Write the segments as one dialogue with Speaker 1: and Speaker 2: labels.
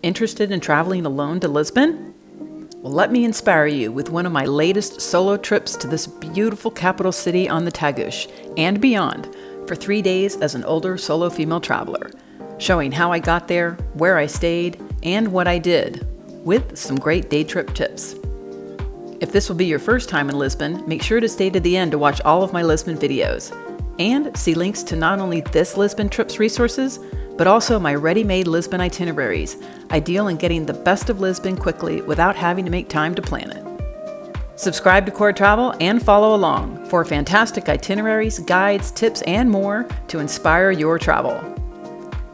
Speaker 1: Interested in traveling alone to Lisbon? Well, let me inspire you with one of my latest solo trips to this beautiful capital city on the Tagus and beyond for 3 days as an older solo female traveler, showing how I got there, where I stayed, and what I did, with some great day trip tips. If this will be your first time in Lisbon, make sure to stay to the end to watch all of my Lisbon videos, and see links to not only this Lisbon trip's resources, but also my ready-made Lisbon itineraries, ideal in getting the best of Lisbon quickly without having to make time to plan it. Subscribe to CORR Travel and follow along for fantastic itineraries, guides, tips, and more to inspire your travel.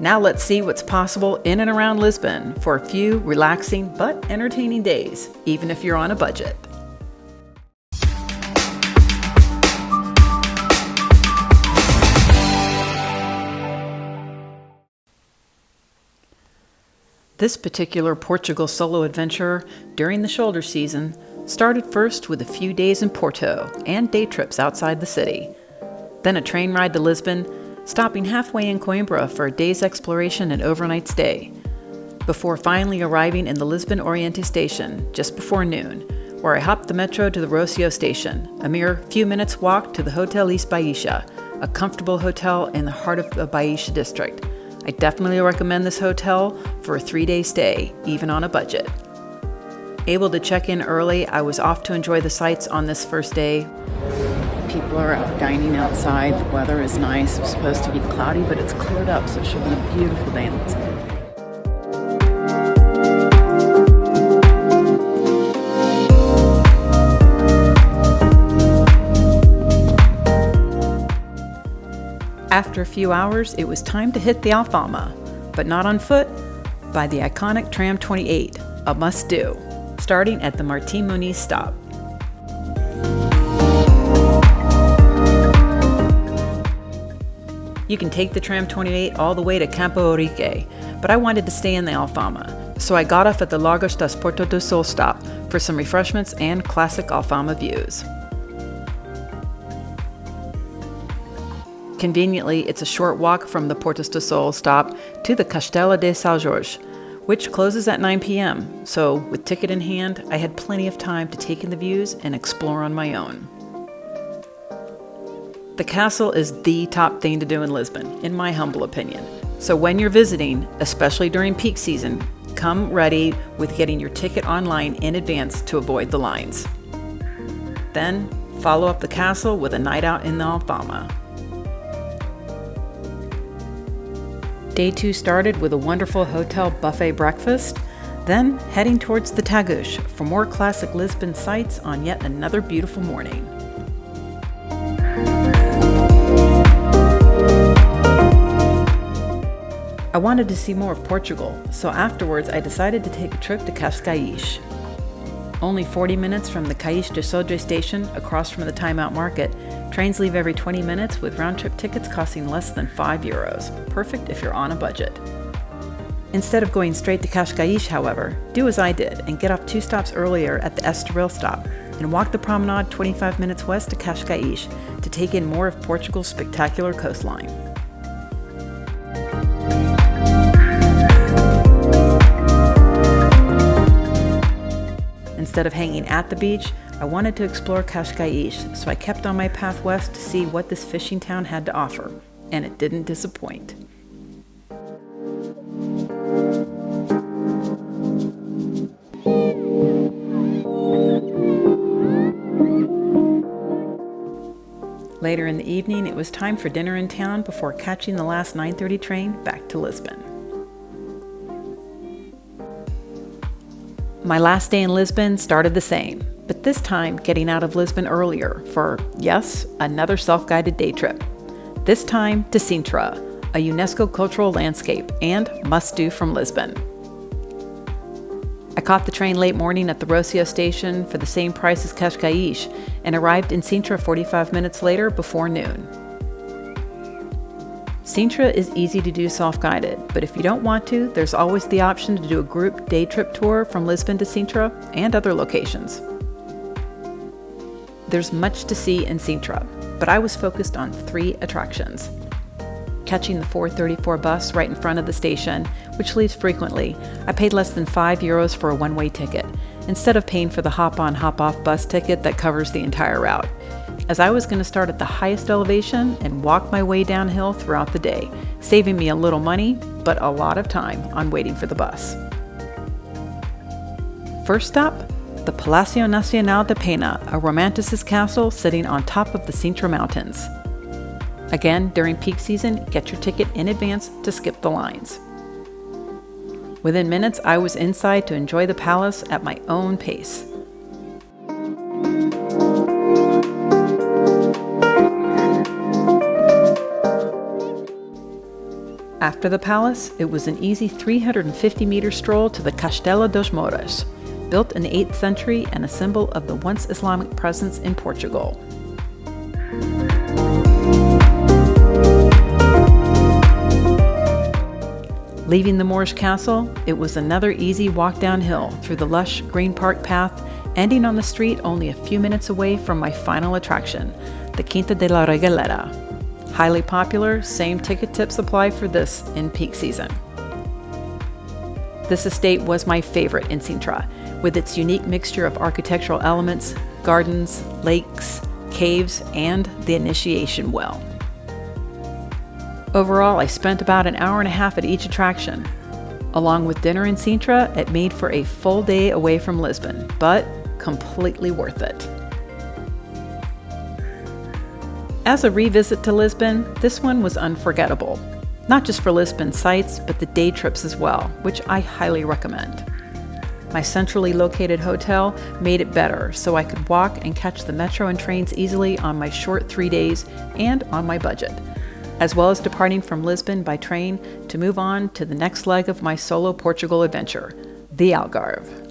Speaker 1: Now let's see what's possible in and around Lisbon for a few relaxing but entertaining days, even if you're on a budget. This particular Portugal solo adventure during the shoulder season started first with a few days in Porto and day trips outside the city. Then a train ride to Lisbon, stopping halfway in Coimbra for a day's exploration and overnight stay, before finally arriving in the Lisbon Oriente station just before noon, where I hopped the metro to the Rocio station, a mere few minutes walk to the Hotel Baixa, a comfortable hotel in the heart of the Baixa district. I definitely recommend this hotel for a 3-day stay, even on a budget. Able to check in early, I was off to enjoy the sights on this first day. People are out dining outside. The weather is nice. It's supposed to be cloudy, but it's cleared up, so it should be a beautiful day in Lisbon. After a few hours, it was time to hit the Aflama, but not on foot, by the iconic Tram 28, a must-do, starting at the Martim Muniz stop. You can take the Tram 28 all the way to Campo Aurique, but I wanted to stay in the Aflama, so I got off at the Lagos das Porto do Sol stop for some refreshments and classic Aflama views. Conveniently, it's a short walk from the Porto do Sol stop to the Castelo de São Jorge, which closes at 9 p.m., so with ticket in hand, I had plenty of time to take in the views and explore on my own. The castle is the top thing to do in Lisbon, in my humble opinion. So when you're visiting, especially during peak season, come ready with getting your ticket online in advance to avoid the lines. Then, follow up the castle with a night out in the Aflama. Day 2 started with a wonderful hotel buffet breakfast, then heading towards the Tagus for more classic Lisbon sights on yet another beautiful morning. I wanted to see more of Portugal, so afterwards I decided to take a trip to Cascais. Only 40 minutes from the Caixo de Sodré station across from the Time Out Market, trains leave every 20 minutes with round-trip tickets costing less than €5. Perfect if you're on a budget. Instead of going straight to Cascais, however, do as I did and get off 2 stops earlier at the Estoril stop and walk the promenade 25 minutes west to Cascais to take in more of Portugal's spectacular coastline. Instead of hanging at the beach, I wanted to explore Cascais, so I kept on my path west to see what this fishing town had to offer, and it didn't disappoint. Later in the evening, it was time for dinner in town before catching the last 9:30 train back to Lisbon. My last day in Lisbon started the same, but this time getting out of Lisbon earlier for, yes, another self-guided day trip. This time to Sintra, a UNESCO cultural landscape and must-do from Lisbon. I caught the train late morning at the Rocio station for the same price as Cascais and arrived in Sintra 45 minutes later before noon. Sintra is easy to do self-guided, but if you don't want to, there's always the option to do a group day trip tour from Lisbon to Sintra and other locations. There's much to see in Sintra, but I was focused on 3 attractions. Catching the 434 bus right in front of the station, which leaves frequently. I paid less than €5 for a one-way ticket, instead of paying for the hop-on, hop-off bus ticket that covers the entire route, as I was going to start at the highest elevation and walk my way downhill throughout the day, saving me a little money, but a lot of time on waiting for the bus. First stop, the Palacio Nacional de Pena, a Romanticist castle sitting on top of the Sintra Mountains. Again, during peak season, get your ticket in advance to skip the lines. Within minutes, I was inside to enjoy the palace at my own pace. After the palace, it was an easy 350-meter stroll to the Castelo dos Moras, built in the 8th century and a symbol of the once Islamic presence in Portugal. Leaving the Moorish castle, it was another easy walk downhill through the lush green park path, ending on the street only a few minutes away from my final attraction, the Quinta de la Regalera. Highly popular, same ticket tips apply for this in peak season. This estate was my favorite in Sintra, with its unique mixture of architectural elements, gardens, lakes, caves, and the initiation well. Overall, I spent about an hour and a half at each attraction. Along with dinner in Sintra, it made for a full day away from Lisbon, but completely worth it. As a revisit to Lisbon, this one was unforgettable. Not just for Lisbon sights, but the day trips as well, which I highly recommend. My centrally located hotel made it better, so I could walk and catch the metro and trains easily on my short 3 days and on my budget, as well as departing from Lisbon by train to move on to the next leg of my solo Portugal adventure, the Algarve.